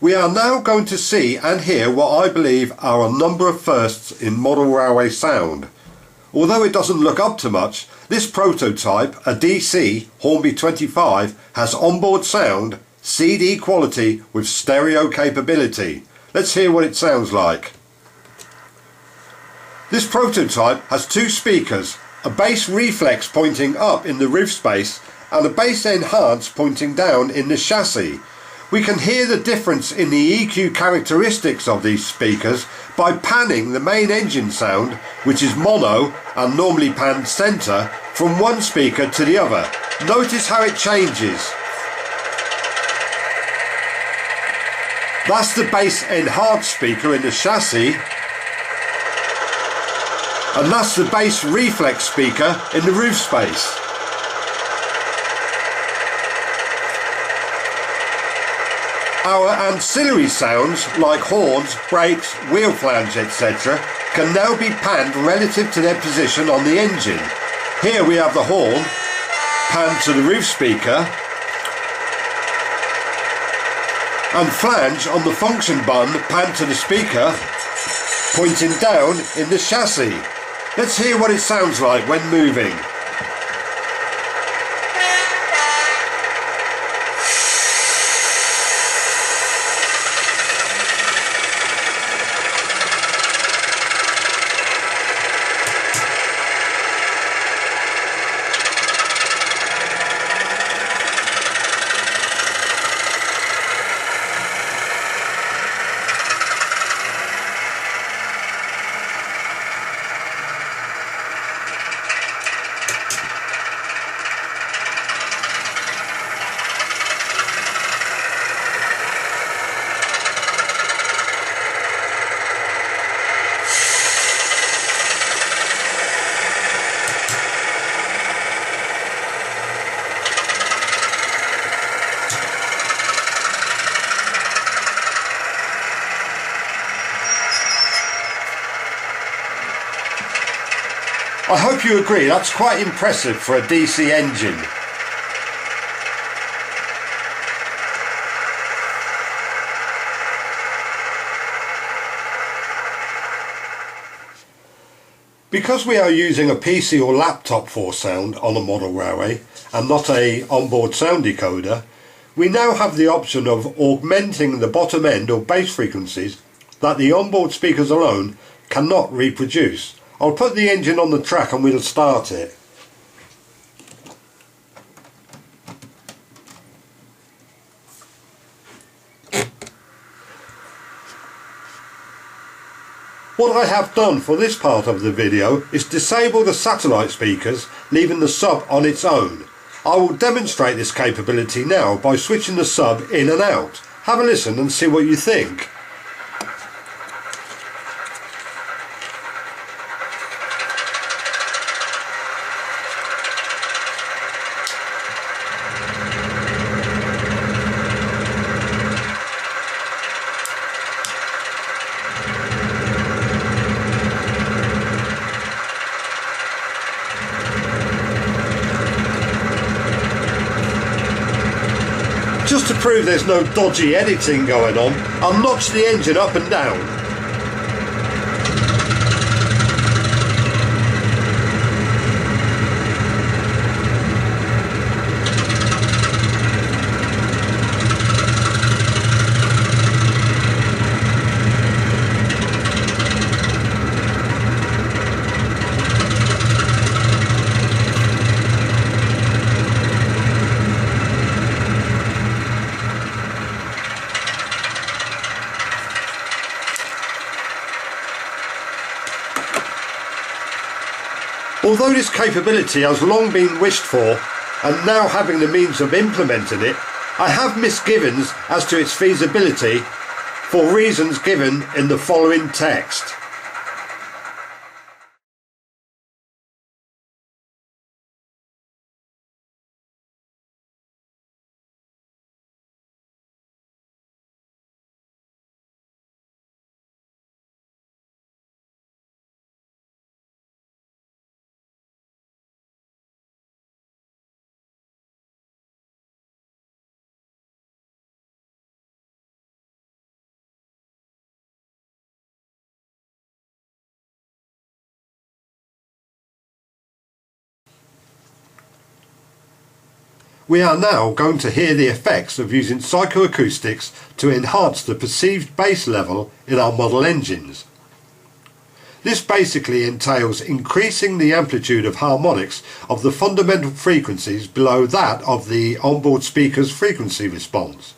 We are now going to see and hear what I believe are a number of firsts in model railway sound. Although it doesn't look up to much, this prototype, a DC Hornby 25, has onboard sound, CD quality with stereo capability. Let's hear what it sounds like. This prototype has two speakers, a bass reflex pointing up in the roof space and a bass enhance pointing down in the chassis. We can hear the difference in the EQ characteristics of these speakers by panning the main engine sound, which is mono and normally panned centre, from one speaker to the other. Notice how it changes. That's the bass enhanced speaker in the chassis, and that's the bass reflex speaker in the roof space. Our ancillary sounds like horns, brakes, wheel flange, etc. can now be panned relative to their position on the engine. Here we have the horn panned to the roof speaker and flange on the function button panned to the speaker pointing down in the chassis. Let's hear what it sounds like when moving. I hope you agree, that's quite impressive for a DC engine. Because we are using a PC or laptop for sound on a model railway and not a onboard sound decoder, we now have the option of augmenting the bottom end or bass frequencies that the onboard speakers alone cannot reproduce. I'll put the engine on the track and we'll start it. What I have done for this part of the video is disable the satellite speakers, leaving the sub on its own. I will demonstrate this capability now by switching the sub in and out. Have a listen and see what you think. Just to prove there's no dodgy editing going on, I'll notch the engine up and down. Although this capability has long been wished for, and now having the means of implementing it, I have misgivings as to its feasibility for reasons given in the following text. We are now going to hear the effects of using psychoacoustics to enhance the perceived bass level in our model engines. This basically entails increasing the amplitude of harmonics of the fundamental frequencies below that of the onboard speaker's frequency response.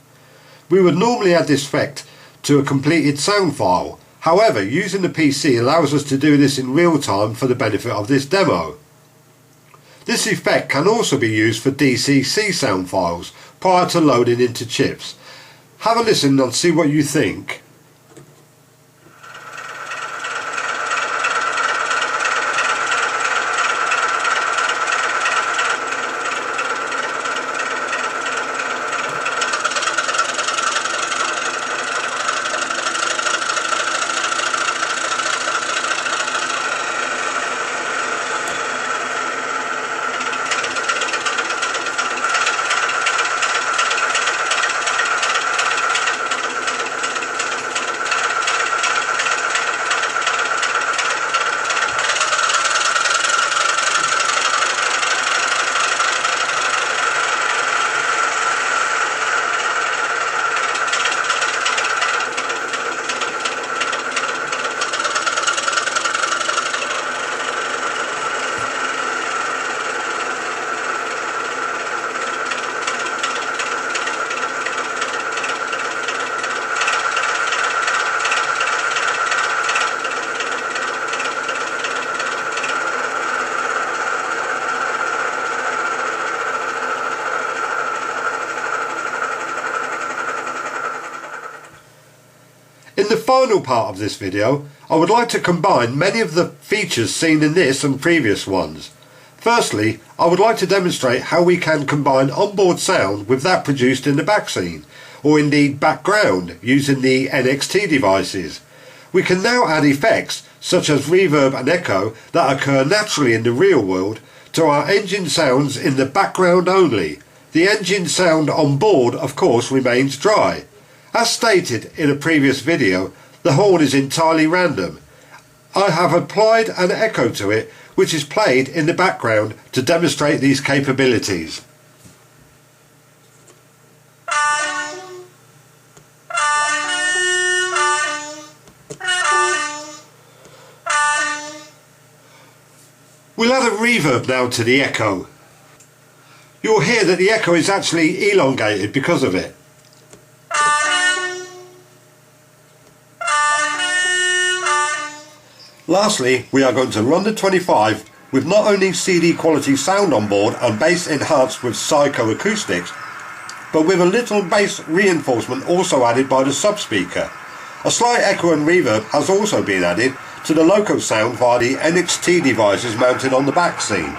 We would normally add this effect to a completed sound file. However, using the PC allows us to do this in real time for the benefit of this demo. This effect can also be used for DCC sound files prior to loading into chips. Have a listen and see what you think. In the final part of this video, I would like to combine many of the features seen in this and previous ones. Firstly, I would like to demonstrate how we can combine onboard sound with that produced in the backscene, or indeed background, using the NXT devices. We can now add effects such as reverb and echo that occur naturally in the real world to our engine sounds in the background only. The engine sound on board, of course, remains dry. As stated in a previous video, the horn is entirely random. I have applied an echo to it, which is played in the background to demonstrate these capabilities. We'll add a reverb now to the echo. You'll hear that the echo is actually elongated because of it. Lastly, we are going to run the 25 with not only CD quality sound on board and bass enhanced with psychoacoustics, but with a little bass reinforcement also added by the sub-speaker. A slight echo and reverb has also been added to the Loco sound via the NXT devices mounted on the back scene.